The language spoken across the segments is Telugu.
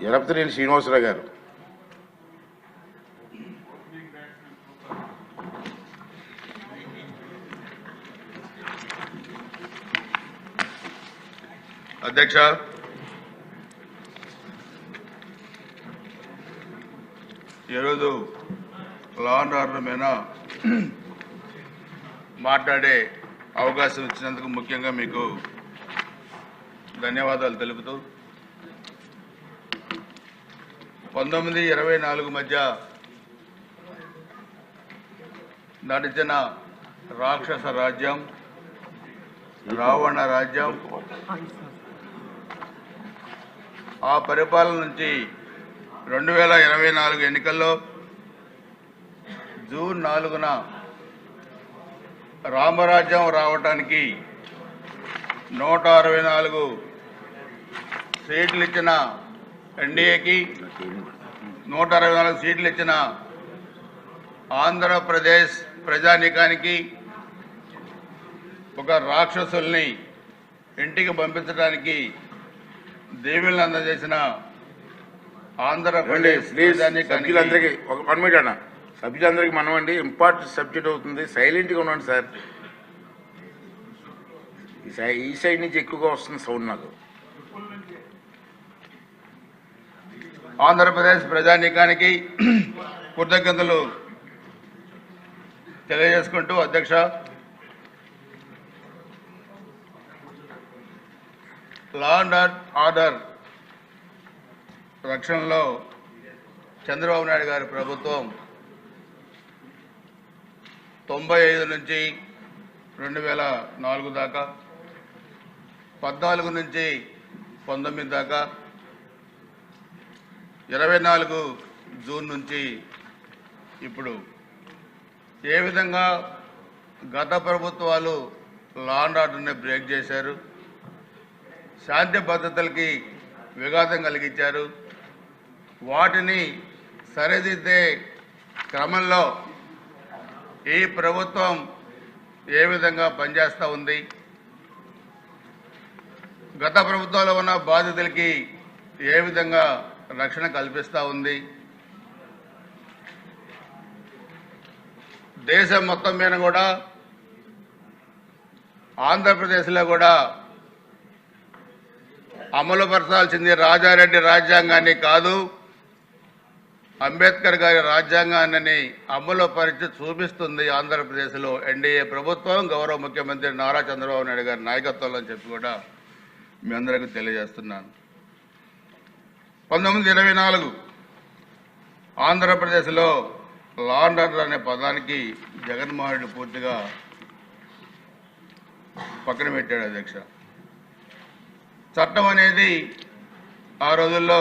ఎరపతినేని శ్రీనివాసరావు గారు. అధ్యక్ష, ఈరోజు లా అండ్ ఆర్డర్ మీద మాట్లాడే అవకాశం ఇచ్చినందుకు ముఖ్యంగా మీకు ధన్యవాదాలు తెలుపుతూ 1924 మధ్య నడిచిన రాక్షస రాజ్యం, రావణ రాజ్యం, ఆ పరిపాలన నుంచి 2024 ఎన్నికల్లో జూన్ 4న రామరాజ్యం రావటానికి 164 సీట్లు ఇచ్చిన ఎన్డీఏకి, 164 సీట్లు ఇచ్చిన ఆంధ్రప్రదేశ్ ప్రజానీకానికి ఒక రాక్షసుల్ని ఇంటికి పంపించడానికి దీవెనలు అందజేసిన ఆంధ్రప్రదేశ్ సభ్యులందరికీ ఒక 1 మినిట్ అన్న, సభ్యులందరికీ మనం అండి ఇంపార్టెంట్ సబ్జెక్ట్ అవుతుంది, సైలెంట్గా ఉండండి సార్. ఈ సైడ్ నుంచి ఎక్కువగా వస్తుంది సౌండ్ నాకు. ఆంధ్రప్రదేశ్ ప్రజానీకానికి కృతజ్ఞతలు తెలియజేసుకుంటూ అధ్యక్ష, లా అండ్ ఆర్డర్ రక్షణలో చంద్రబాబు నాయుడు గారి ప్రభుత్వం 95 నుంచి 2004 దాకా, 14 నుంచి 19 దాకా, 24 జూన్ నుంచి ఇప్పుడు ఏ విధంగా గత ప్రభుత్వాలు లా అండ్ ఆర్డర్ని బ్రేక్ చేశారు, శాంతి భద్రతలకి విఘాతం కలిగించారు, వాటిని సరిదిద్దే క్రమంలో ఈ ప్రభుత్వం ఏ విధంగా పనిచేస్తూ ఉంది, గత ప్రభుత్వంలో ఉన్న బాధితులకి ఏ విధంగా రక్షణ కల్పిస్తూ ఉంది, దేశం మొత్తం మీద కూడా ఆంధ్రప్రదేశ్లో కూడా అమలుపరచాల్సింది రాజారెడ్డి రాజ్యాంగాన్ని కాదు, అంబేద్కర్ గారి రాజ్యాంగాన్ని అమలుపరిచి చూపిస్తుంది ఆంధ్రప్రదేశ్లో ఎన్డీఏ ప్రభుత్వం, గౌరవ ముఖ్యమంత్రి నారా చంద్రబాబు నాయుడు గారి నాయకత్వంలో అని చెప్పి కూడా మీ అందరికీ తెలియజేస్తున్నాను. 1924 ఆంధ్రప్రదేశ్లో లా అండ్ ఆర్డర్ అనే పదానికి జగన్మోహన్ రెడ్డి పూర్తిగా పక్కన పెట్టాడు అధ్యక్ష. చట్టం అనేది ఆ రోజుల్లో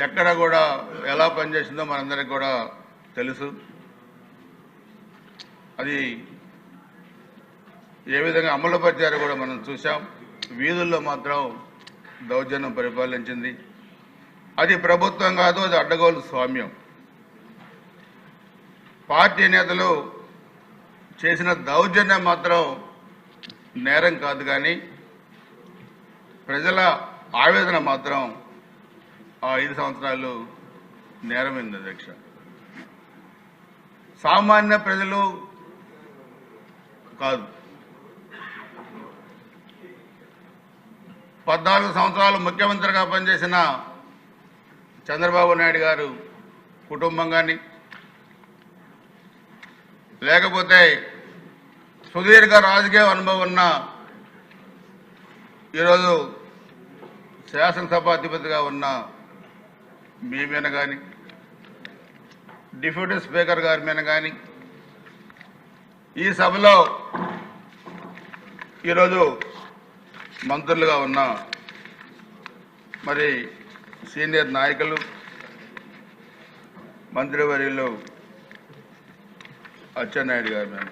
ఎక్కడ కూడా ఎలా పనిచేసిందో మనందరికీ కూడా తెలుసు. అది ఏ విధంగా అమలుపరిచారో కూడా మనం చూసాం. వీధుల్లో మాత్రం దౌర్జన్యం పరిపాలించింది. అది ప్రభుత్వం కాదు, అది అడ్డగోలు స్వామ్యం. పార్టీ నేతలు చేసిన దౌర్జన్యం మాత్రం నేరం కాదు, కానీ ప్రజల ఆవేదన మాత్రం ఆ 5 సంవత్సరాలు నేరమైంది అధ్యక్ష. సామాన్య ప్రజలు కాదు, 14 సంవత్సరాలు ముఖ్యమంత్రిగా పనిచేసిన చంద్రబాబు నాయుడు గారు కుటుంబం కానీ, లేకపోతే సుదీర్ఘ రాజకీయ అనుభవం ఉన్న ఈరోజు శాసనసభాధిపతిగా ఉన్న మీ మీద కానీ, డిప్యూటీ స్పీకర్ గారి మీద కానీ, ఈ సభలో ఈరోజు మంత్రులుగా ఉన్న మరి సీనియర్ నాయకులు, మంత్రివర్యులు అచ్చెన్నాయుడు గారి మీద,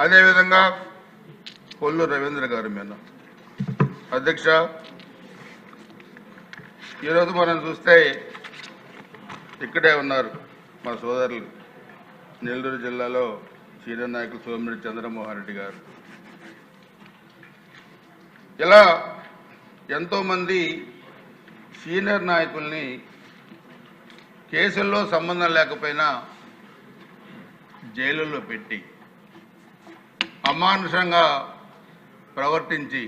అదేవిధంగా కొల్లు రవీంద్ర గారి మీద. అధ్యక్ష, ఈరోజు మనం చూస్తే ఇక్కడే ఉన్నారు మా సోదరులు, నెల్లూరు జిల్లాలో సీనియర్ నాయకులు సోమిరెడ్డి చంద్రమోహన్ రెడ్డి గారు. ఇలా ఎంతోమంది సీనియర్ నాయకుల్ని కేసుల్లో సంబంధం లేకపోయినా జైలుల్లో పెట్టి అమానుషంగా ప్రవర్తించి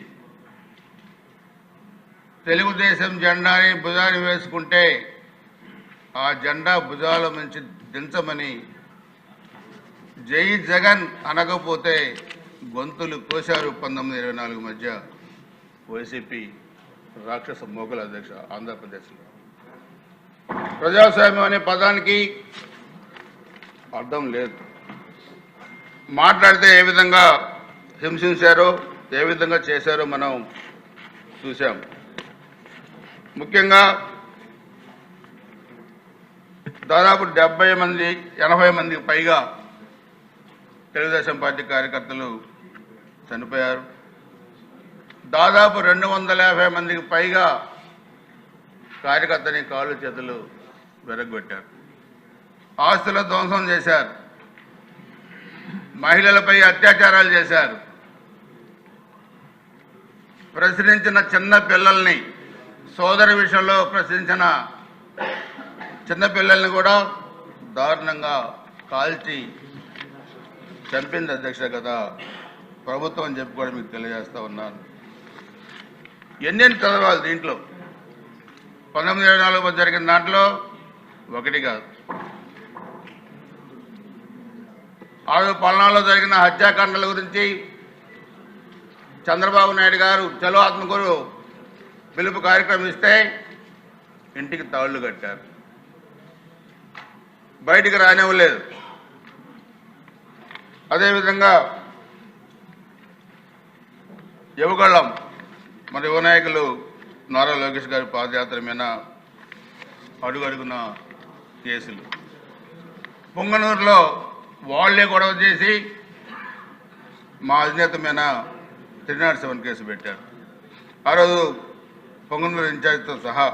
తెలుగుదేశం జెండాని భుజాన్ని వేసుకుంటే ఆ జెండా భుజాల నుంచి దించమని జై జగన్ అనకపోతే గొంతులు కోశారు 1924 మధ్య వైసీపీ రాక్షస మొఘల్ అధ్యక్ష ఆంధ్రప్రదేశ్లో. ప్రజాస్వామ్యం అనే పదానికి అర్థం లేదు. మాట్లాడితే ఏ విధంగా హింసించారో ఏ విధంగా చేశారో మనం చూసాం. ముఖ్యంగా దాదాపు 80 మందికి పైగా తెలుగుదేశం పార్టీ కార్యకర్తలు చనిపోయారు. దాదాపు 250 మందికి పైగా కార్యకర్తని కాళ్ళు చేతులు విరగొట్టారు. ఆస్తుల ధ్వంసం చేశారు. మహిళలపై అత్యాచారాలు చేశారు. ప్రశ్నించిన చిన్న పిల్లల్ని, సోదరి విషయంలో ప్రశ్నించిన చిన్న పిల్లల్ని కూడా దారుణంగా కాల్చి చంపింది అధ్యక్ష కదా ప్రభుత్వం అని చెప్పి కూడా మీకు తెలియజేస్తా ఉన్నాను. ఎన్నెన్ని చదవాలి దీంట్లో. 1924 జరిగిన దాంట్లో ఒకటి కాదు. 14 జరిగిన హత్యాకాండల గురించి చంద్రబాబు నాయుడు గారు చలో ఆత్మకూరు పిలుపు కార్యక్రమం ఇస్తే ఇంటికి తాళ్లు కట్టారు, బయటికి రానివ్వలేదు. అదేవిధంగా యువగళం మరి యువ నాయకులు నారా లోకేష్ గారి పాదయాత్ర మీద అడుగడుగున కేసులు. పొంగనూరులో వాళ్లే గొడవ చేసి మా అధినేత మీద 307 కేసు పెట్టారు. ఆ రోజు పొంగనూరు ఇన్ఛార్జితో సహా.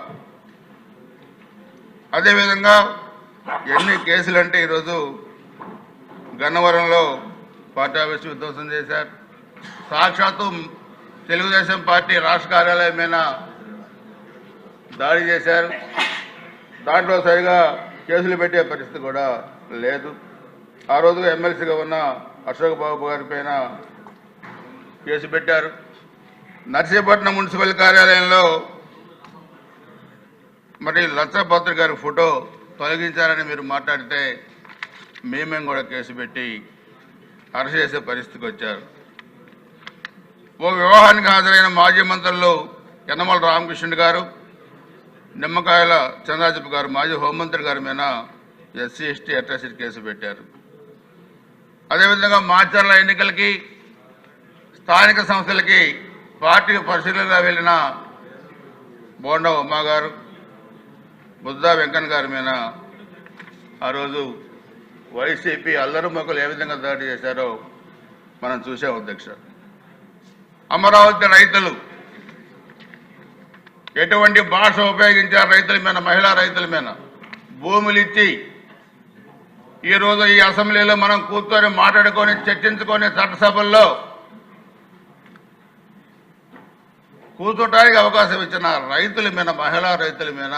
అదేవిధంగా ఎన్ని కేసులు అంటే ఈరోజు గన్నవరంలో పార్టీ ఆఫీసు విధ్వంసం చేశారు. సాక్షాత్తు తెలుగుదేశం పార్టీ రాష్ట్ర కార్యాలయం మీద దాడి చేశారు. దాంట్లో సరిగా కేసులు పెట్టే పరిస్థితి కూడా లేదు. ఆ రోజు ఎమ్మెల్సీగా ఉన్న అశోక్ బాబు గారి పైన కేసు పెట్టారు. నర్సీపట్నం మున్సిపల్ కార్యాలయంలో మరి లచ్చపత్రి గారి ఫోటో తొలగించారని మీరు మాట్లాడితే మేమేం కూడా కేసు పెట్టి అరెస్ట్ చేసే పరిస్థితికి వచ్చారు. ఓ వివాహానికి హాజరైన మాజీ మంత్రులు యనమల రామకృష్ణుడు గారు, నిమ్మకాయల చంద్రాజప్ప గారు, మాజీ హోంమంత్రి గారి మీద ఎస్సీ ఎస్టీ అట్రాసిటీ కేసు పెట్టారు. అదేవిధంగా మాచర్ల ఎన్నికలకి స్థానిక సంస్థలకి పార్టీకి పరిశీలనగా వెళ్ళిన బోండా ఉమ్మా గారు, బుద్ధా వెంకన్న గారి మీద ఆ రోజు వైసీపీ అల్లరి మొక్కలు ఏ విధంగా దాడి చేశారో మనం చూసాం అధ్యక్ష. అమరావతి రైతులు ఎటువంటి భాష ఉపయోగించారు రైతుల మీద, మహిళా రైతుల మీద భూములు ఇచ్చి ఈరోజు ఈ అసెంబ్లీలో మనం కూర్చొని మాట్లాడుకొని చర్చించుకొని చట్టసభల్లో కూర్చోటానికి అవకాశం ఇచ్చిన రైతుల మీద, మహిళా రైతుల మీద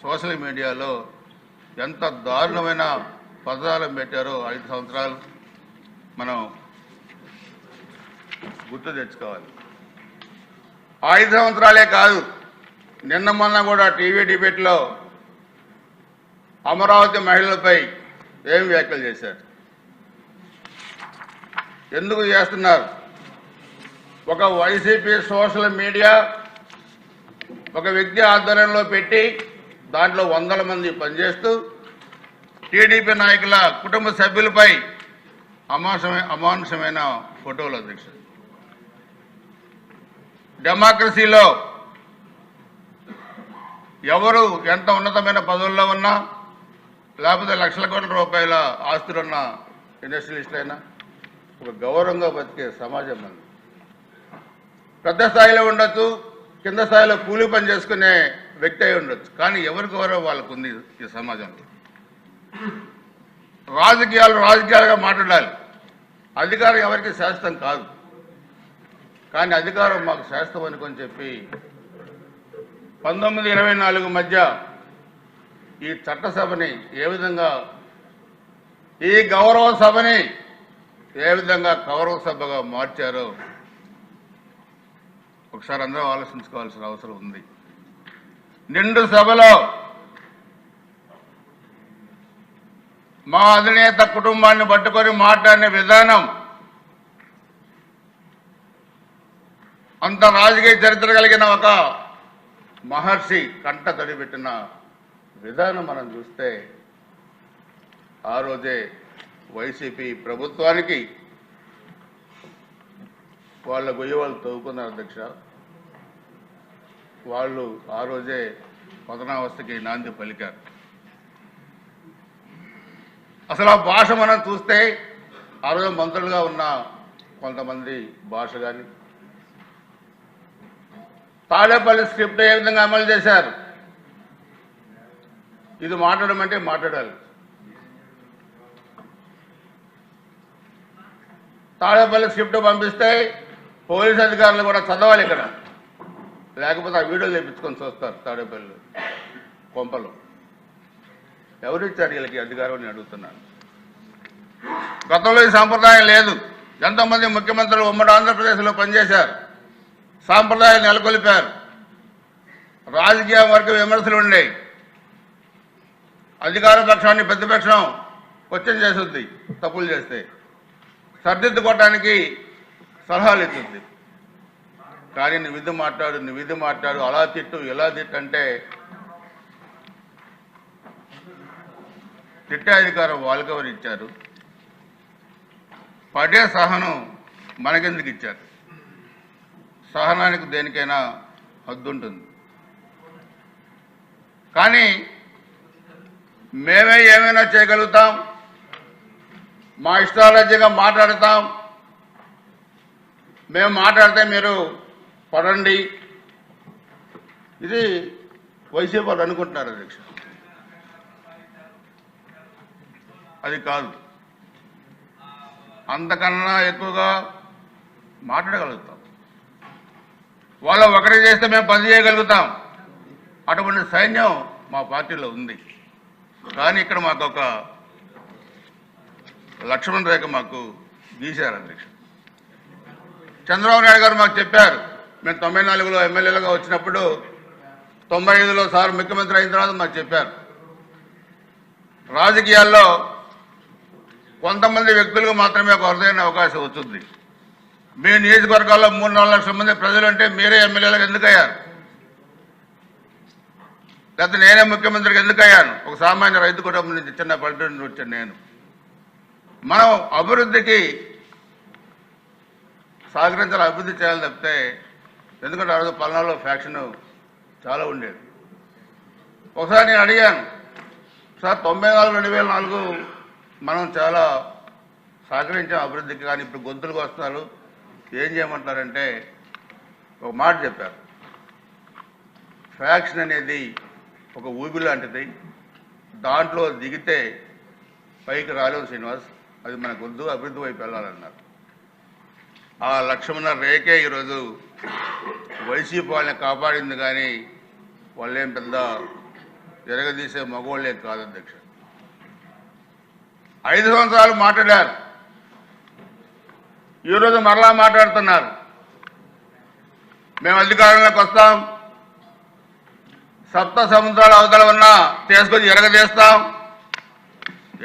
సోషల్ మీడియాలో ఎంత దారుణమైన పదాలను పెట్టారో 5 సంవత్సరాలు మనం గుర్తు తెచ్చుకోవాలి. 5 సంవత్సరాలే కాదు, నిన్న మొన్న కూడా టీవీ డిబేట్లో అమరావతి మహిళలపై ఏం వ్యాఖ్యలు చేశారు, ఎందుకు చేస్తున్నారు? ఒక వైసీపీ సోషల్ మీడియా ఒక వ్యక్తి ఆధ్వర్యంలో పెట్టి దాంట్లో 100 మంది పనిచేస్తూ టీడీపీ నాయకుల కుటుంబ సభ్యులపై అమానుషమైన ఫోటోలు అధ్యక్ష. డెమోక్రసీలో ఎవరు ఎంత ఉన్నతమైన పదవుల్లో ఉన్నా, లేకపోతే లక్షల కోట్ల రూపాయల ఆస్తులున్న ఇండస్ట్రియలిస్టులైనా ఒక గౌరవంగా బతికే సమాజం ఉంది. పెద్ద స్థాయిలో ఉండొచ్చు, కింద స్థాయిలో కూలి పని చేసుకునే వ్యక్తి అయి ఉండొచ్చు, కానీ ఎవరి గౌరవం వాళ్ళకు ఉంది ఈ సమాజంలో. రాజకీయాలుగా మాట్లాడాలి. అధికారం ఎవరికి శాశ్వతం కాదు, కానీ అధికారం మాకు శాశ్వతం అనుకొని చెప్పి 1924 మధ్య ఈ చట్టసభని ఏ విధంగా, ఈ గౌరవ సభని ఏ విధంగా గౌరవ సభగా మార్చారో ఒకసారి అందరూ ఆలోచించుకోవాల్సిన అవసరం ఉంది. నిండు సభలో మా అధినేత కుటుంబాన్ని పట్టుకొని మాట్లాడిన విధానం, అంత రాజకీయ చరిత్ర కలిగిన ఒక మహర్షి కంట తడిపెట్టిన విధానం మనం చూస్తే ఆ రోజే వైసీపీ ప్రభుత్వానికి వాళ్ళ గొయ్యి వాళ్ళు తవ్వుకున్నారు అధ్యక్ష. వాళ్ళు ఆ రోజే పతనావస్థకి నాంది పలికారు. అసలు ఆ భాష మనం చూస్తే ఆ రోజు మంత్రులుగా ఉన్న కొంతమంది భాష కానీ, తాడేపల్లి స్క్రిప్ట్ ఏ విధంగా అమలు చేశారు, ఇది మాట్లాడమంటే మాట్లాడాలి. తాడేపల్లి స్క్రిప్ట్ పంపిస్తే పోలీస్ అధికారులు కూడా చదవాలి ఇక్కడ, లేకపోతే ఆ వీడియోలు తెప్పించుకొని చూస్తారు. తాడేపల్లి కొంపలు ఎవరిచ్చారు వీళ్ళకి అధికారం అని అడుగుతున్నాను. గతంలో ఈ సాంప్రదాయం లేదు. ఎంతోమంది ముఖ్యమంత్రులు ఉమ్మడి ఆంధ్రప్రదేశ్లో పనిచేశారు, సాంప్రదాయాలు నెలకొల్పారు. రాజకీయ వర్గ విమర్శలు ఉండేవి. అధికార పక్షాన్ని ప్రతిపక్షం క్వశ్చన్ చేస్తుంది, తప్పులు చేస్తే సర్దిద్దుకోవటానికి సలహాలు ఇస్తుంది. కానీ నువ్వు ఇది మాట్లాడు, అలా తిట్టు, ఇలా తిట్టు అంటే తిట్టే అధికారం వాళ్ళకెవరు ఇచ్చారు? పడే సహనం మనకెందుకు ఇచ్చారు? సహనానికి దేనికైనా హద్దు ఉంటుంది. కానీ మేమే ఏమైనా చేయగలుగుతాం, మా ఇష్టారాజ్యంగా మాట్లాడతాం, మేము మాట్లాడితే మీరు పడండి, ఇది వైసీపీ వాళ్ళు అనుకుంటున్నారు అధ్యక్ష. అది కాదు. అంతకన్నా ఎక్కువగా మాట్లాడగలుగుతాం. వాళ్ళు ఒకటి చేస్తే మేము 10 చేయగలుగుతాం. అటువంటి సైన్యం మా పార్టీలో ఉంది. కానీ ఇక్కడ మాకు ఒక లక్ష్మణ రేఖ మాకు గీశారు అధ్యక్ష. చంద్రబాబు నాయుడు గారు మాకు చెప్పారు, మేము 94లో ఎమ్మెల్యేలుగా వచ్చినప్పుడు 95లో సార్ ముఖ్యమంత్రి అయిన తర్వాత మాకు చెప్పారు, రాజకీయాల్లో కొంతమంది వ్యక్తులకు మాత్రమే ఒక అరుదైన అవకాశం వచ్చింది. మీ నియోజకవర్గాల్లో 3-4 లక్షల మంది ప్రజలు అంటే మీరే ఎమ్మెల్యేలకు ఎందుకు అయ్యారు? లేకపోతే నేనే ముఖ్యమంత్రికి ఎందుకు అయ్యాను? ఒక సామాన్య రైతు కుటుంబం నుంచి, చిన్న పల్లెటూరు నుంచి వచ్చాను నేను. మనం అభివృద్ధికి సహకరించాలి, అభివృద్ధి చేయాలి తప్పితే, ఎందుకంటే ఆ రోజు పల్నాడులో ఫ్యాక్షన్ చాలా ఉండేది. ఒకసారి నేను అడిగాను, సార్ 94-2004 మనం చాలా సహకరించాం అభివృద్ధికి, కానీ ఇప్పుడు గొంతులకు వస్తున్నారు, ఏం చేయమంటారంటే ఒక మాట చెప్పారు, ఫ్యాక్షన్ అనేది ఒక ఊబి లాంటిది, దాంట్లో దిగితే పైకి రాలేవు శ్రీనివాస్, అది మనకు వద్దు, అభివృద్ధి వైపు వెళ్ళాలన్నారు. ఆ లక్ష్మణ రేఖే ఈరోజు వైసీపీ వాళ్ళని కాపాడింది. కానీ వాళ్ళేం పెద్ద ఎరగదీసే మగవాళ్ళే కాదు అధ్యక్ష. 5 సంవత్సరాలు మాట్లాడారు, ఈరోజు మరలా మాట్లాడుతున్నారు. మేము అధికారంలోకి వస్తాం, సప్త సముద్రాల అవతల ఉన్నా తీసుకొని ఎరగదీస్తాం.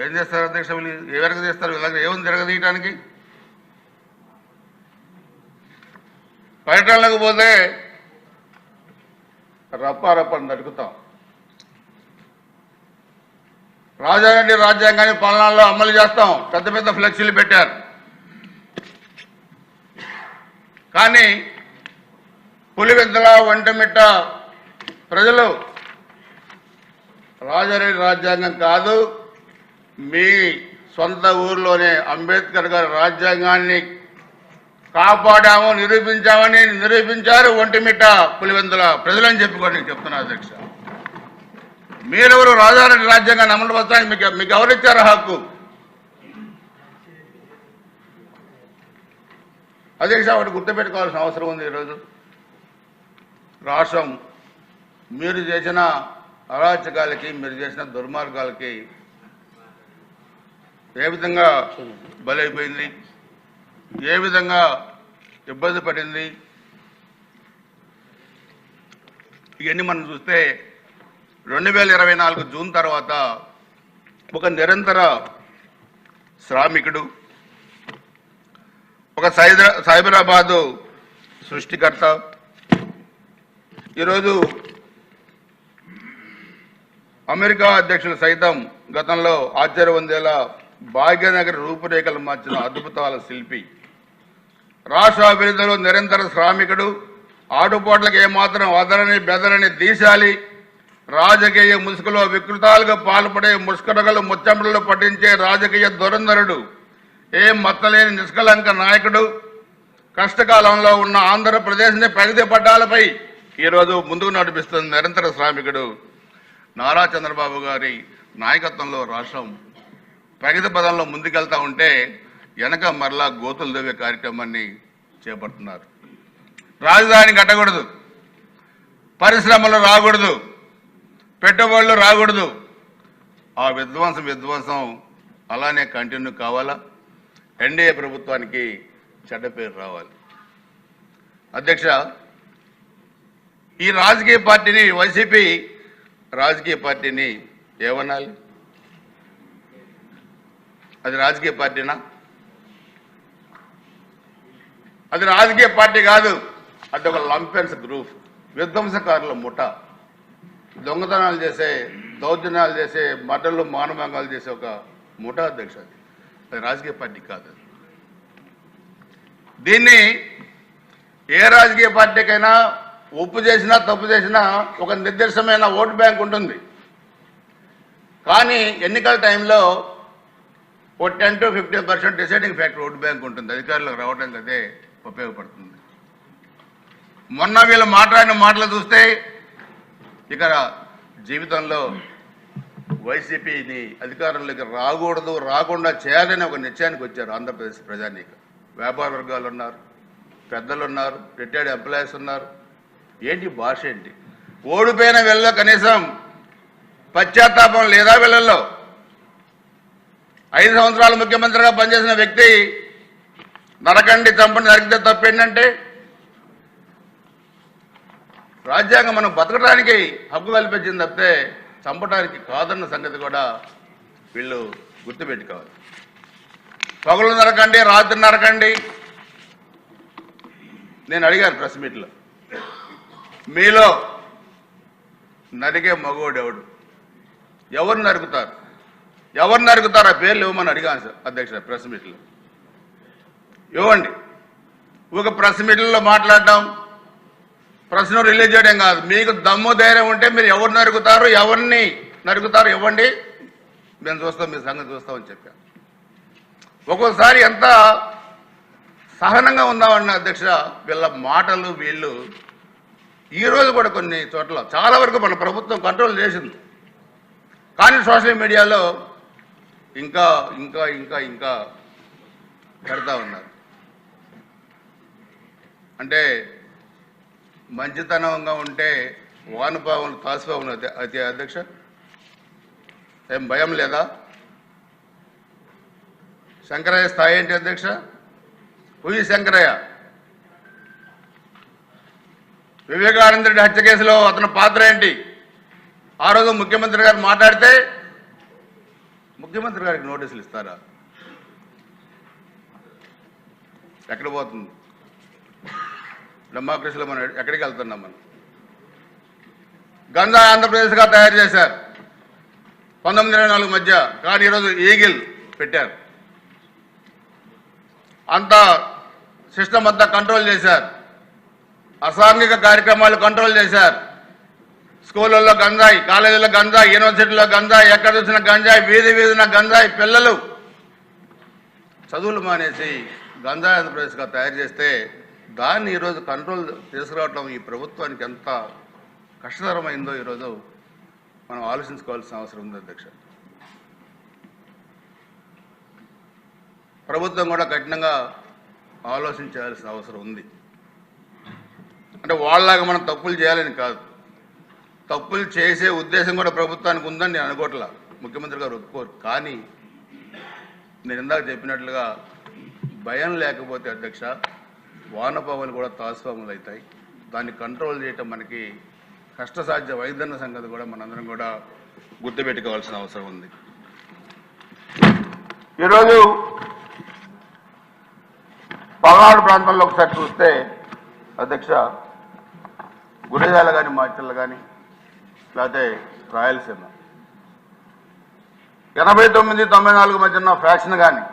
ఏం చేస్తారు అధ్యక్ష? వీళ్ళు ఏ ఎరగదీస్తారు? వీళ్ళ ఏముంది ఎరగదీయటానికి? పర్యటనలకు పోతే రప్పారప్పని నడుకుతాం. రాజారెడ్డి రాజ్యాంగాన్ని పాలనలో అమలు చేస్తాం, పెద్ద పెద్ద ఫ్లెక్సీలు పెట్టారు. కానీ పులివెందుల, ఒంటిమిట్ట ప్రజలు రాజారెడ్డి రాజ్యాంగం కాదు, మీ సొంత ఊర్లోనే అంబేద్కర్ గారి రాజ్యాంగాన్ని కాపాడాము, నిరూపించామని నిరూపించారు ఒంటిమిట్ట, పులివెందుల ప్రజలని చెప్పుకోండి చెప్తున్నా అధ్యక్ష. మీరెవరు రాజారెడ్డి రాజ్యాంగాన్ని అమలు పరచడానికి మీకు ఎవరిచ్చారు హక్కు? అధ్యక్ష, ఒకటి గుర్తుపెట్టుకోవాల్సిన అవసరం ఉంది. ఈరోజు రాష్ట్రం మీరు చేసిన అరాచకాలకి, మీరు చేసిన దుర్మార్గాలకి ఏ విధంగా బలైపోయింది, ఏ విధంగా ఇబ్బంది పడింది, ఇవన్నీ మనం చూస్తే 2024 జూన్ తర్వాత ఒక నిరంతర శ్రామికుడు, ఒక సైబరాబాదు సృష్టికర్త, ఈరోజు అమెరికా అధ్యక్షులు సైతం గతంలో ఆశ్చర్యం పొందేలా భాగ్యనగర్ రూపురేఖలు మార్చిన అద్భుతాల శిల్పి, రాష్ట్ర అభివృద్ధిలో నిరంతర శ్రామికుడు, ఆటుపోట్లకు ఏమాత్రం అదరని బెదరని దీశాలి, రాజకీయ ముసుగులో వికృతాలుగా పాల్పడే ముష్కరగలు ముచ్చంబులు పట్టించే రాజకీయ దురంధరుడు, ఏం మత్తలేని నిష్కలంక నాయకుడు, కష్టకాలంలో ఉన్న ఆంధ్రప్రదేశ్ని ప్రగతి పట్టాలపై ఈరోజు ముందుకు నడిపిస్తున్న నిరంతర శ్రామికుడు నారా చంద్రబాబు గారి నాయకత్వంలో రాష్ట్రం ప్రగతి పదంలో ముందుకెళ్తా ఉంటే వెనక మరలా గోతులు దవ్వే కార్యక్రమాన్ని చేపడుతున్నారు. రాజధాని కట్టకూడదు, పరిశ్రమలు రాకూడదు, పెట్టుబడులు రాకూడదు. ఆ విధ్వంసం అలానే కంటిన్యూ కావాలా? ఎన్డీఏ ప్రభుత్వానికి చెడ్డ పేరు రావాలి. అధ్యక్ష, ఈ రాజకీయ పార్టీని, వైసీపీ రాజకీయ పార్టీని ఏమనాలి? అది రాజకీయ పార్టీనా? అది రాజకీయ పార్టీ కాదు, అది ఒక లంపెన్స్ గ్రూప్, విధ్వంసకారుల ముఠ, దొంగతనాలు చేసే, దౌర్జన్యాలు చేసే, మటలు మానభంగాలు చేసే ఒక ముఠ అధ్యక్ష. అది రాజకీయ పార్టీ కాదు. దీన్ని ఏ రాజకీయ పార్టీకైనా ఒప్పు చేసినా తప్పు చేసినా ఒక నిర్దిష్టమైన ఓటు బ్యాంక్ ఉంటుంది. కానీ ఎన్నికల టైంలో ఓ 10 to 15% deciding factor vote bank ఉంటుంది. అధికారులకు రావడానికి అదే ఉపయోగపడుతుంది. మొన్న వీళ్ళు మాట్లాడిన మాటలు చూస్తే ఇక జీవితంలో వైసీపీని అధికారంలోకి రాకూడదు, రాకుండా చేయాలని ఒక నిశ్చయానికి వచ్చారు ఆంధ్రప్రదేశ్ ప్రజానీకం. వ్యాపార వర్గాలు ఉన్నారు, పెద్దలు ఉన్నారు, రిటైర్డ్ ఎంప్లాయీస్ ఉన్నారు. ఏంటి భాష ఏంటి? ఓడిపోయిన వీళ్ళలో కనీసం పశ్చాత్తాపం లేదా? వీళ్ళల్లో 5 సంవత్సరాలు ముఖ్యమంత్రిగా పనిచేసిన వ్యక్తి నరకండి, చంపని, నరికితే తప్పేంటంటే? రాజ్యాంగం మనం బతకడానికి హక్కు కల్పించింది తప్పితే చంపడానికి కాదన్న సంగతి కూడా వీళ్ళు గుర్తుపెట్టుకోవాలి. పగలు నరకండి, రాత్రి నరకండి. నేను అడిగాను ప్రెస్ మీట్లో, మీలో నరికే మగోడు ఎవడు? ఎవరు నరుకుతారు? ఎవరు నరుకుతారు? ఆ పేర్లు ఇవ్వమని అడిగాను సార్ అధ్యక్ష ప్రెస్ మీట్లో. ఇవ్వండి. ఒక ప్రెస్ మీట్లలో మాట్లాడడం, ప్రశ్న రిలీజ్ చేయడం కాదు. మీకు దమ్ము ధైర్యం ఉంటే మీరు ఎవరు నరుకుతారు, ఎవరిని నరుకుతారు ఇవ్వండి, మేము చూస్తాం, మీ సంగతి చూస్తామని చెప్పాను. ఒక్కోసారి ఎంత సహనంగా ఉందామన్న అధ్యక్ష వీళ్ళ మాటలు. వీళ్ళు ఈరోజు కూడా కొన్ని చోట్ల చాలా వరకు మన ప్రభుత్వం కంట్రోల్ చేసింది, కానీ సోషల్ మీడియాలో ఇంకా ఇంకా ఇంకా ఇంకా పెడతా ఉన్నారు. అంటే మంచితనంగా ఉంటే వానపాములు తాసిపాములు అయితే అధ్యక్ష ఏం భయం లేదా? శంకరయ్య స్థాయి ఏంటి అధ్యక్ష? హుయి శంకరయ్య వివేకానంద రెడ్డి హత్య కేసులో అతని పాత్ర ఏంటి? ఆ రోజు ముఖ్యమంత్రి గారు మాట్లాడితే ముఖ్యమంత్రి గారికి నోటీసులు ఇస్తారా? ఎక్కడ పోతుంది డెమోక్రసీలో? మనం ఎక్కడికి వెళ్తున్నాం? మనం గంజా ఆంధ్రప్రదేశ్గా తయారు చేశారు 1924 మధ్య, కానీ ఈరోజు ఈగిల్ పెట్టారు. అంతా సిస్టమ్ అంతా కంట్రోల్ చేశారు. అసాంఘిక కార్యక్రమాలు కంట్రోల్ చేశారు. స్కూళ్ళల్లో గంజాయి, కాలేజీలో గంజాయి, యూనివర్సిటీలో గంజాయి, ఎక్కడ చూసిన గంజాయి, వీధి వీధిన గంజాయి. పిల్లలు చదువులు మానేసి గంజాయి ఆంధ్రప్రదేశ్గా తయారు చేస్తే దాన్ని ఈరోజు కంట్రోల్ తీసుకురావడం ఈ ప్రభుత్వానికి ఎంత కష్టతరమైందో ఈరోజు మనం ఆలోచించుకోవాల్సిన అవసరం ఉంది అధ్యక్ష. ప్రభుత్వం కూడా కఠినంగా ఆలోచించాల్సిన అవసరం ఉంది. అంటే వాళ్ళలాగా మనం తప్పులు చేయాలని కాదు, తప్పులు చేసే ఉద్దేశం కూడా ప్రభుత్వానికి ఉందని నేను అనుకోవట్లా, ముఖ్యమంత్రి గారు ఒప్పుకోరు. కానీ నేను ఇందాక చెప్పినట్లుగా భయం లేకపోతే అధ్యక్ష వానపాములు కూడా తాసుపాములు అవుతాయి. దాన్ని కంట్రోల్ చేయటం మనకి కష్టసాధ్యం వైద్యన్న సంగతి కూడా మనందరం కూడా గుర్తుపెట్టుకోవాల్సిన అవసరం ఉంది. ఈరోజు పల్నాడు ప్రాంతంలో ఒకసారి చూస్తే అధ్యక్ష గుడిజాల కానీ మాచర్ల కానీ లేకపోతే రాయలసీమ 89-94 మధ్య ఉన్న ఫ్యాక్షన్ కానీ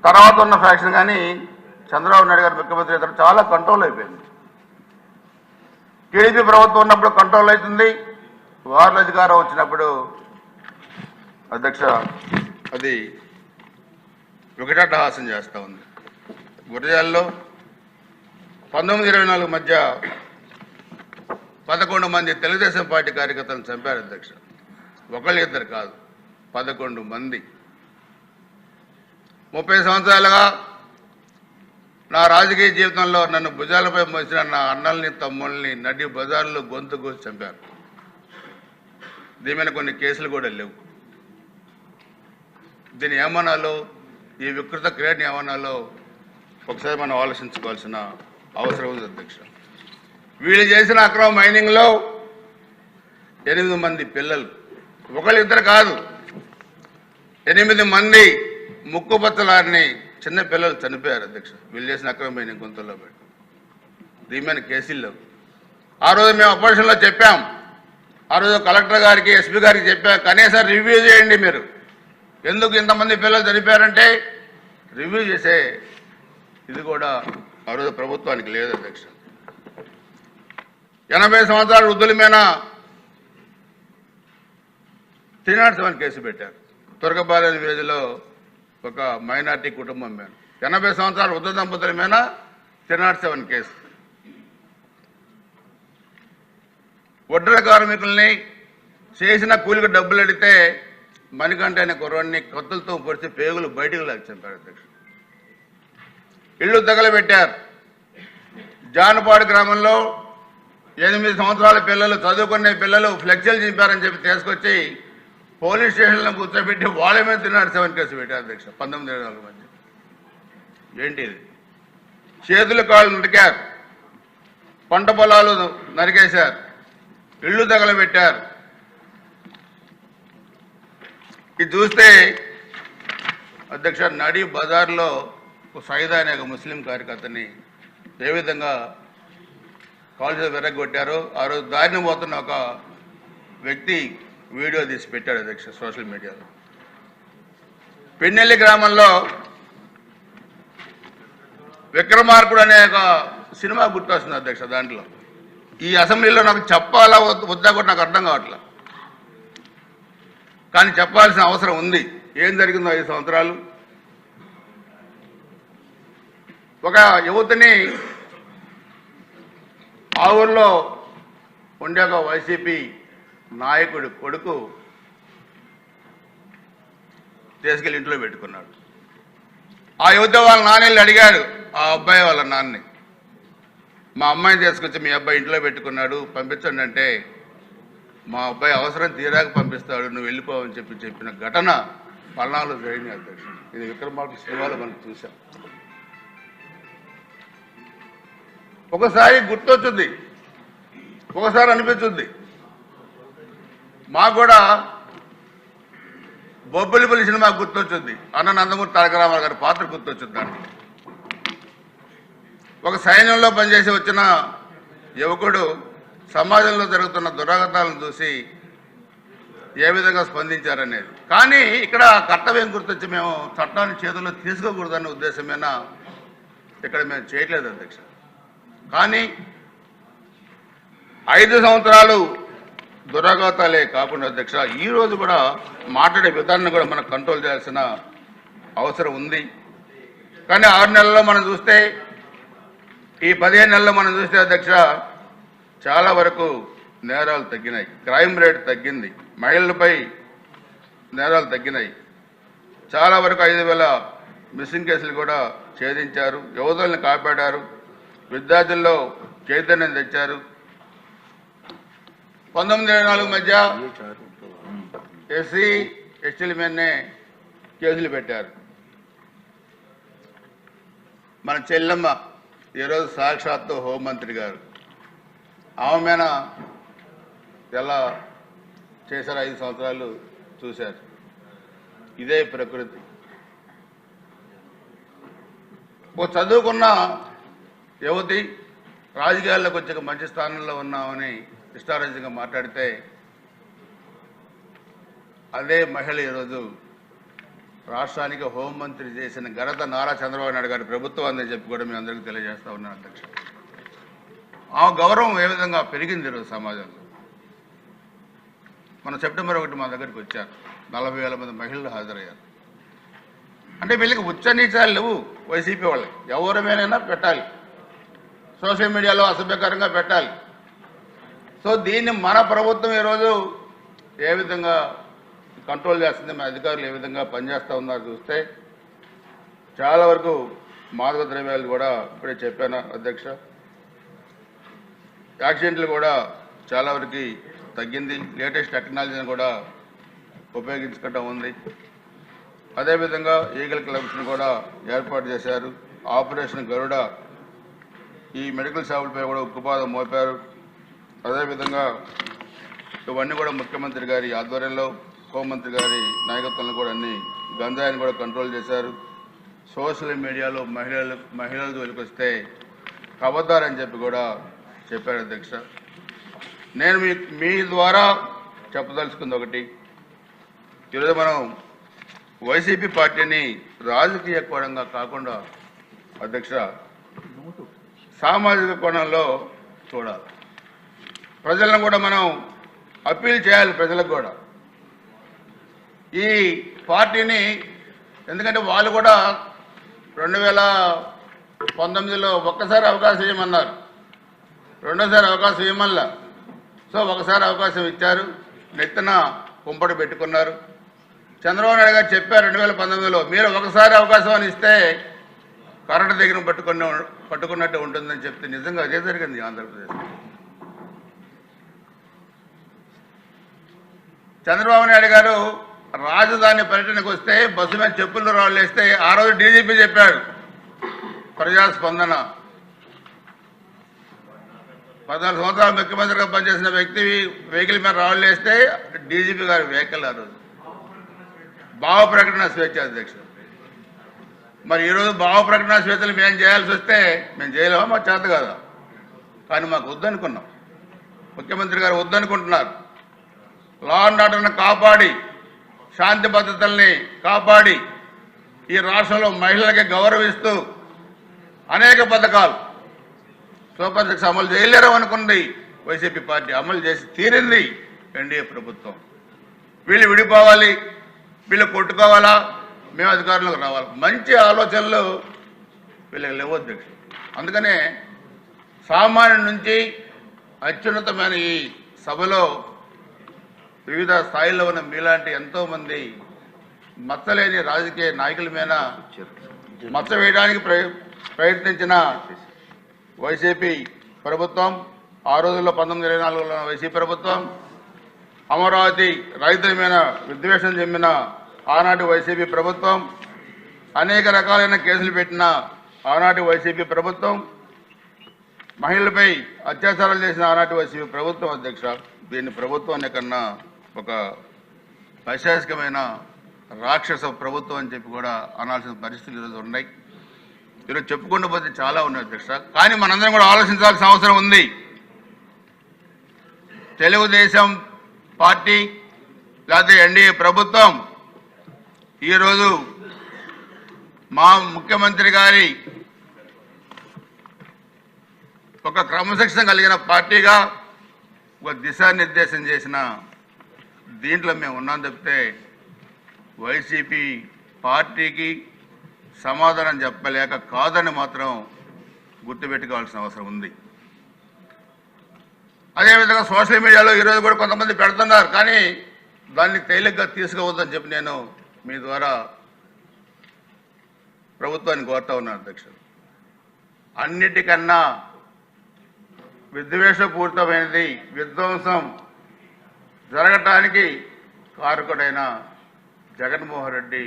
తర్వాత ఉన్న ఫ్యాక్షన్ కానీ చంద్రబాబు నాయుడు గారు ముఖ్యమంత్రి ఇతర చాలా కంట్రోల్ అయిపోయింది. టీడీపీ ప్రభుత్వం ఉన్నప్పుడు కంట్రోల్ అవుతుంది, వార్ల అధికారం వచ్చినప్పుడు అధ్యక్ష అది వికటాటహాసం చేస్తూ ఉంది. గురజాల్లో 19-24 మధ్య 11 మంది తెలుగుదేశం పార్టీ కార్యకర్తలను చంపారు అధ్యక్ష. ఒకళ్ళు ఇద్దరు కాదు, 11 మంది. 30 సంవత్సరాలుగా నా రాజకీయ జీవితంలో నన్ను భుజాలపై మోసిన నా అన్నల్ని తమ్ముళ్ళని నడి బజార్లో గొంతు కోసి చంపారు. దీని మీద కొన్ని కేసులు కూడా లేవు. దీన్ని ఏమనాలో, ఈ వికృత క్రియని ఏమనాలో ఒకసారి మనం ఆలోచించుకోవాల్సిన అవసరం ఉంది అధ్యక్ష. వీళ్ళు చేసిన అక్రమ మైనింగ్లో 8 మంది పిల్లలు, ఒకళ్ళు ఇద్దరు కాదు, 8 మంది ముక్కుపచ్చలారిని చిన్న పిల్లలు చనిపోయారు అధ్యక్ష. వీళ్ళు చేసిన అక్రమ మైనింగ్ గొంతుల్లో పెట్టి దీని మీద కేసులు లేవు. ఆ రోజు మేము అపోజిషన్లో చెప్పాం, ఆ రోజు కలెక్టర్ గారికి ఎస్పీ గారికి చెప్పాం, కనీసం రివ్యూ చేయండి మీరు, ఎందుకు ఇంతమంది పిల్లలు చనిపోయారంటే రివ్యూ చేసే ఇది కూడా ఆ రోజు ప్రభుత్వానికి లేదు అధ్యక్ష. 80 సంవత్సరాల వృద్ధుల మీద 307 కేసు పెట్టారు. తురకపాలెం విలేజ్లో ఒక మైనార్టీ కుటుంబం మీద 80 సంవత్సరాల వృద్ధ దంపతుల మీద 307 కేసు. ఒడ్ర కార్మికుల్ని చేసిన కూలికి డబ్బులు అడిగితే మణికంఠ అనే కుర్రాడిని కత్తులతో పొడిచి పేగులు బయటకు లాగి చంపారు అధ్యక్ష. ఇళ్ళు తగలబెట్టారు. జానపాడు గ్రామంలో 8 సంవత్సరాల పిల్లలు, చదువుకునే పిల్లలు ఫ్లెక్సీలు చింపారని చెప్పి తీసుకొచ్చి పోలీస్ స్టేషన్లో కూర్చోబెట్టి వాళ్ళ మీద 307 కేసు పెట్టారు అధ్యక్ష. 19-24 మధ్య ఏంటి ఇది? చేతులు కాళ్ళు నరికారు, పంట పొలాలు నరికేశారు, ఇళ్ళు తగలబెట్టారు. ఇది చూస్తే అధ్యక్ష నడి బజార్లో సైదా అనే ఒక ముస్లిం కార్యకర్తని ఏ విధంగా కాలేజీలో విరగొట్టారో ఆ రోజు దారిని పోతున్న ఒక వ్యక్తి వీడియో తీసి పెట్టాడు అధ్యక్ష సోషల్ మీడియాలో. పెన్నెల్లి గ్రామంలో విక్రమార్కుడు అనే ఒక సినిమా గుర్తొస్తుంది అధ్యక్ష. దాంట్లో ఈ అసెంబ్లీలో నాకు చెప్పాలా వద్దా కూడా నాకు అర్థం కావట్లా, కానీ చెప్పాల్సిన అవసరం ఉంది. ఏం జరిగిందో 5 సంవత్సరాలు ఒక యువతిని ఆ ఊళ్ళో ఉండే ఒక వైసీపీ నాయకుడు కొడుకు తీసుకెళ్ళి ఇంట్లో పెట్టుకున్నాడు. ఆ యువత వాళ్ళ నాన్నని అడిగాడు, ఆ అబ్బాయి వాళ్ళ నాన్నని, మా అమ్మాయిని తీసుకొచ్చి మీ అబ్బాయి ఇంట్లో పెట్టుకున్నాడు పంపించండి అంటే, మా అబ్బాయి అవసరం తీరాక పంపిస్తాడు, నువ్వు వెళ్ళిపోవని చెప్పిన ఘటన పల్నాడులో జరిగింది అధ్యక్ష. ఇది విక్రమార్కుడు సినిమాలో మనం చూసాం. ఒకసారి గుర్తొచ్చుద్ది, ఒకసారి అనిపించుద్ది. మాకు కూడా బొబ్బిలిపల్లి సినిమా గుర్తొచ్చుద్ది, అన్న నందమూరి తారక రామారావు గారి పాత్ర గుర్తొచ్చుద్ది. దాంట్లో ఒక సైన్యంలో పనిచేసి వచ్చిన యువకుడు సమాజంలో జరుగుతున్న దురాగతాలను చూసి ఏ విధంగా స్పందించారనేది. కానీ ఇక్కడ కర్తవ్యం గుర్తొచ్చి మేము చట్టాన్ని చేతుల్లో తీసుకోకూడదనే ఉద్దేశమైనా ఇక్కడ మేము చేయట్లేదు అధ్యక్ష. కానీ 5 సంవత్సరాలు దురాఘాతాలే కాకుండా అధ్యక్ష ఈరోజు కూడా మాట్లాడే విధానాన్ని కూడా మనం కంట్రోల్ చేయాల్సిన అవసరం ఉంది. కానీ 6 నెలల్లో మనం చూస్తే, ఈ 15 నెలల్లో మనం చూస్తే అధ్యక్ష చాలా వరకు నేరాలు తగ్గినాయి, క్రైమ్ రేట్ తగ్గింది, మహిళలపై నేరాలు తగ్గినాయి. చాలా వరకు 5,000 మిస్సింగ్ కేసులు కూడా ఛేదించారు, యువతుల్ని కాపాడారు, విద్యార్థుల్లో చైతన్యం తెచ్చారు. 1924 మధ్య ఎస్సీ ఎస్టీల మీదనే కేసులు పెట్టారు. మన చెల్లెమ్మ ఈరోజు సాక్షాత్తు హోంమంత్రి గారు ఆమె మీద ఎలా చేశారు 5 సంవత్సరాలు చూశారు. ఇదే ప్రకృతి. ఓ చదువుకున్న యువతి రాజకీయాల్లోకి వచ్చాక మంచి స్థానంలో ఉన్నామని ఇష్టారాజ్యంగా మాట్లాడితే అదే మహిళ ఈరోజు రాష్ట్రానికి హోంమంత్రి చేసిన ఘనత నారా చంద్రబాబు నాయుడు గారి ప్రభుత్వం అని చెప్పి కూడా మీ అందరికీ తెలియజేస్తా ఉన్నాను అధ్యక్ష. ఆ గౌరవం ఏ విధంగా పెరిగింది ఈరోజు సమాజంలో. మన సెప్టెంబర్ 1 మా దగ్గరికి వచ్చారు. 40,000 మంది మహిళలు హాజరయ్యారు. అంటే వీళ్ళకి ఉచ్చనీచాలు లేవు. వైసీపీ వాళ్ళకి ఎవరి మీదైనా పెట్టాలి, సోషల్ మీడియాలో అసభ్యకరంగా పెట్టాలి. సో దీన్ని మన ప్రభుత్వం ఈరోజు ఏ విధంగా కంట్రోల్ చేస్తుంది, మన అధికారులు ఏ విధంగా పనిచేస్తూ ఉన్నారు చూస్తే చాలా వరకు మాదక ద్రవ్యాలు కూడా ఇప్పుడే చెప్పాను అధ్యక్ష. యాక్సిడెంట్లు కూడా చాలా వరకు తగ్గింది. లేటెస్ట్ టెక్నాలజీని కూడా ఉపయోగించుకోవడం ఉంది. అదేవిధంగా ఈగల్ క్లబ్స్ని కూడా ఏర్పాటు చేశారు. ఆపరేషన్ గరుడ ఈ మెడికల్ షాపులపై కూడా ఉక్కుపాదం మోపారు. అదేవిధంగా ఇవన్నీ కూడా ముఖ్యమంత్రి గారి ఆధ్వర్యంలో, హోంమంత్రి గారి నాయకత్వంలో కూడా అన్ని గంజాయిని కూడా కంట్రోల్ చేశారు. సోషల్ మీడియాలో మహిళలు జోలికొస్తే కబద్దారని చెప్పి కూడా చెప్పారు అధ్యక్ష. నేను మీ ద్వారా చెప్పదలుచుకుంది ఒకటి, ఈరోజు మనం వైసీపీ పార్టీని రాజకీయ కోణంగా కాకుండా అధ్యక్ష సామాజిక కోణంలో చూడాలి. ప్రజలను కూడా మనం అప్పీల్ చేయాలి. ప్రజలకు కూడా ఈ పార్టీని, ఎందుకంటే వాళ్ళు కూడా 2019లో ఒక్కసారి అవకాశం ఇవ్వమన్నారు, రెండోసారి అవకాశం ఇవ్వమల్లా. సో ఒకసారి అవకాశం ఇచ్చారు, నెత్తిన కుంపటి పెట్టుకున్నారు. చంద్రబాబు నాయుడు గారు చెప్పారు 2019లో, మీరు ఒకసారి అవకాశం అని ఇస్తే కరెంటు దగ్గర పట్టుకున్నట్టు ఉంటుందని చెప్తే నిజంగా అదే జరిగింది ఆంధ్రప్రదేశ్. చంద్రబాబు నాయుడు గారు రాజధాని పర్యటనకు వస్తే బస్సు మీద చెప్పులు రాళ్ళు వేస్తే ఆ రోజు డీజీపీ చెప్పాడు ప్రజాస్పందన. 14 సంవత్సరాలు ముఖ్యమంత్రిగా పనిచేసిన వ్యక్తి వెహికల్ మీద రాళ్ళు వేస్తే డీజీపీ గారి వెహికల్ ఆ రోజు భావ ప్రకటన స్వేచ్ఛ అధ్యక్షుడు. మరి ఈరోజు భావ ప్రకటన స్వేచ్ఛలు మేము చేయాల్సి వస్తే మేము చేయలేమా? మాకు చేత కదా. కానీ మాకు వద్దనుకున్నాం. ముఖ్యమంత్రి గారు వద్దనుకుంటున్నారు. లా అండ్ ఆర్డర్ని కాపాడి, శాంతి భద్రతల్ని కాపాడి, ఈ రాష్ట్రంలో మహిళలకి గౌరవిస్తూ అనేక పథకాలు సూపర్ సిక్స్ అమలు చేయలేరు అనుకుంది వైసీపీ పార్టీ. అమలు చేసి తీరింది ఎన్డీఏ ప్రభుత్వం. వీళ్ళు విడిపోవాలి, వీళ్ళు కొట్టుకోవాలా, మేము అధికారంలోకి రావాలి, మంచి ఆలోచనలు వీళ్ళకి లేవు అధ్యక్షుడు. అందుకనే సామాన్యుడి నుంచి అత్యున్నతమైన ఈ సభలో వివిధ స్థాయిల్లో ఉన్న మీలాంటి ఎంతోమంది మచ్చలేని రాజకీయ నాయకుల మీద మచ్చ వేయడానికి ప్రయత్నించిన వైసీపీ ప్రభుత్వం, ఆ రోజుల్లో 1924లో వైసీపీ ప్రభుత్వం, అమరావతి రైతుల మీద విద్వేషం చెమ్మిన ఆనాటి వైసీపీ ప్రభుత్వం, అనేక రకాలైన కేసులు పెట్టిన ఆనాటి వైసీపీ ప్రభుత్వం, మహిళలపై అత్యాచారాలు చేసిన ఆనాటి వైసీపీ ప్రభుత్వం అధ్యక్ష. దీన్ని ప్రభుత్వాన్ని కన్నా ఒక పైశాచికమైన రాక్షస ప్రభుత్వం అని చెప్పి కూడా అనాల్సిన పరిస్థితులు ఈరోజు ఉన్నాయి. ఈరోజు చెప్పుకుంటూ పోతే చాలా ఉన్నాయి అధ్యక్ష. కానీ మనందరం కూడా ఆలోచించాల్సిన అవసరం ఉంది. తెలుగుదేశం పార్టీ లేకపోతే ఎన్డీఏ ప్రభుత్వం ఈరోజు మా ముఖ్యమంత్రి గారి ఒక క్రమశిక్షణ కలిగిన పార్టీగా ఒక దిశానిర్దేశం చేసిన దీంట్లో మేము ఉన్నాం తప్పితే వైసీపీ పార్టీకి సమాధానం చెప్పలేక కాదని మాత్రం గుర్తుపెట్టుకోవాల్సిన అవసరం ఉంది. అదేవిధంగా సోషల్ మీడియాలో ఈరోజు కూడా కొంతమంది పెడుతున్నారు, కానీ దాన్ని తేలిగ్గా తీసుకోవద్దని చెప్పి నేను మీ ద్వారా ప్రభుత్వాన్ని కోరుతా ఉన్నాను అధ్యక్షుడు. అన్నిటికన్నా విద్వేషపూరితమైనది, విధ్వంసం జరగటానికి కారకుడైన జగన్మోహన్ రెడ్డి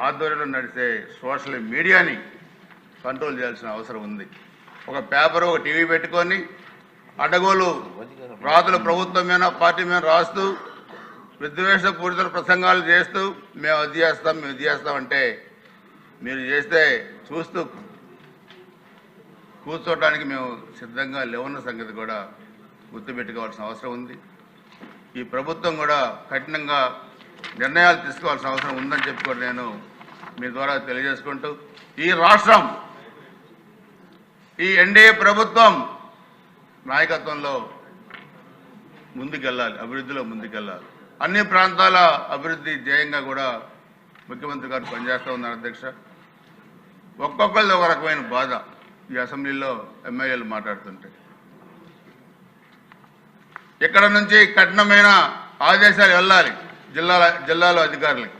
ఆధ్వర్యంలో నడిచే సోషల్ మీడియాని కంట్రోల్ చేయాల్సిన అవసరం ఉంది. ఒక పేపర్ ఒక టీవీ పెట్టుకొని అడ్డగోలు రాతుల ప్రభుత్వం మీద పార్టీ మీద రాస్తూ విద్వేషపూరిత ప్రసంగాలు చేస్తూ మేము అది చేస్తాం మేము ఇది చేస్తామంటే మీరు చేస్తే చూస్తూ కూర్చోవడానికి మేము సిద్ధంగా లేవన్న సంగతి కూడా గుర్తుపెట్టుకోవాల్సిన అవసరం ఉంది. ఈ ప్రభుత్వం కూడా కఠినంగా నిర్ణయాలు తీసుకోవాల్సిన అవసరం ఉందని చెప్పి కూడా నేను మీ ద్వారా తెలియజేసుకుంటూ ఈ రాష్ట్రం ఈ ఎన్డీఏ ప్రభుత్వం నాయకత్వంలో ముందుకెళ్ళాలి, అభివృద్ధిలో ముందుకెళ్ళాలి. అన్ని ప్రాంతాల అభివృద్ధి ధ్యేయంగా కూడా ముఖ్యమంత్రి గారు పనిచేస్తూ ఉన్నారు. అధ్యక్ష, ఒక్కొక్కరిది ఒక రకమైన బాధ ఈ అసెంబ్లీలో ఎమ్మెల్యేలు మాట్లాడుతుంటే ఇక్కడ నుంచి కఠినమైన ఆదేశాలు వెళ్ళాలి జిల్లాలో అధికారులకి.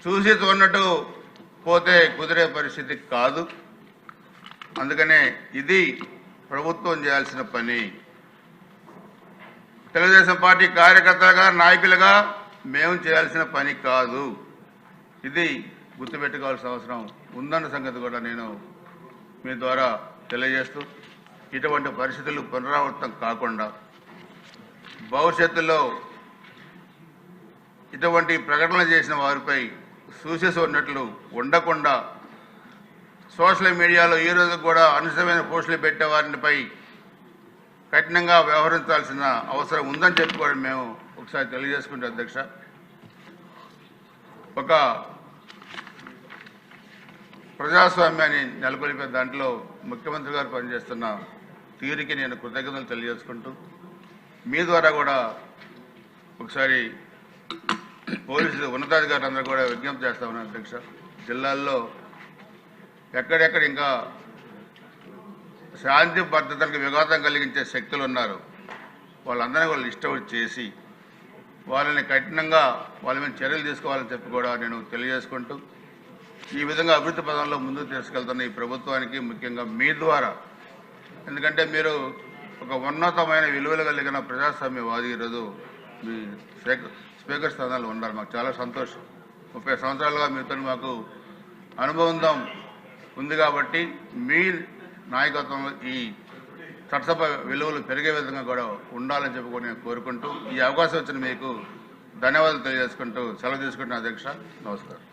చూసి చూడనట్టు పోతే కుదిరే పరిస్థితి కాదు. అందుకనే ఇది ప్రభుత్వం చేయాల్సిన పని. తెలుగుదేశం పార్టీ కార్యకర్తలుగా నాయకులుగా మేము చేయాల్సిన పని కాదు. ఇది గుర్తుపెట్టుకోవాల్సిన అవసరం ఉందన్న సంగతి కూడా నేను మీ ద్వారా తెలియజేస్తూ ఇటువంటి పరిస్థితులు పునరావృతం కాకుండా భవిష్యత్తులో ఇటువంటి ప్రకటనలు చేసిన వారిపై సూసెస్ ఉన్నట్లు ఉండకుండా సోషల్ మీడియాలో ఈ రోజు కూడా అనుచితమైన పోస్టులు పెట్టే వారిపై కఠినంగా వ్యవహరించాల్సిన అవసరం ఉందని చెప్పి కూడా మేము ఒకసారి తెలియజేసుకుంటే అధ్యక్ష, ఒక ప్రజాస్వామ్యాన్ని నెలకొల్పే దాంట్లో ముఖ్యమంత్రి గారు పనిచేస్తున్న తీరుకి నేను కృతజ్ఞతలు తెలియజేసుకుంటూ మీ ద్వారా కూడా ఒకసారి పోలీసులు ఉన్నతాధికారులందరూ కూడా విజ్ఞప్తి చేస్తా ఉన్నారు అధ్యక్ష. జిల్లాల్లో ఎక్కడెక్కడ ఇంకా శాంతి భద్రతలకు విఘాతం కలిగించే శక్తులు ఉన్నారు వాళ్ళందరినీ వాళ్ళు లిస్ట్ అవుట్ చేసి వాళ్ళని కఠినంగా వాళ్ళ మీద చర్యలు తీసుకోవాలని చెప్పి కూడా నేను తెలియజేసుకుంటూ ఈ విధంగా అభివృద్ధి పదంలో ముందుకు తీసుకెళ్తున్న ఈ ప్రభుత్వానికి ముఖ్యంగా మీ ద్వారా, ఎందుకంటే మీరు ఒక ఉన్నతమైన విలువలు కలిగిన ప్రజాస్వామ్యవాది ఈరోజు మీ స్పీకర్ స్థానాలు ఉన్నారు. మాకు చాలా సంతోషం. 30 సంవత్సరాలుగా మీతో మాకు అనుబంధం ఉంది కాబట్టి మీ నాయకత్వంలో ఈ చట్టసభ విలువలు పెరిగే విధంగా కూడా ఉండాలని చెప్పి కూడా నేను కోరుకుంటూ ఈ అవకాశం వచ్చిన మీకు ధన్యవాదాలు తెలియజేసుకుంటూ సెలవు తీసుకుంటున్నాను అధ్యక్ష. నమస్కారం.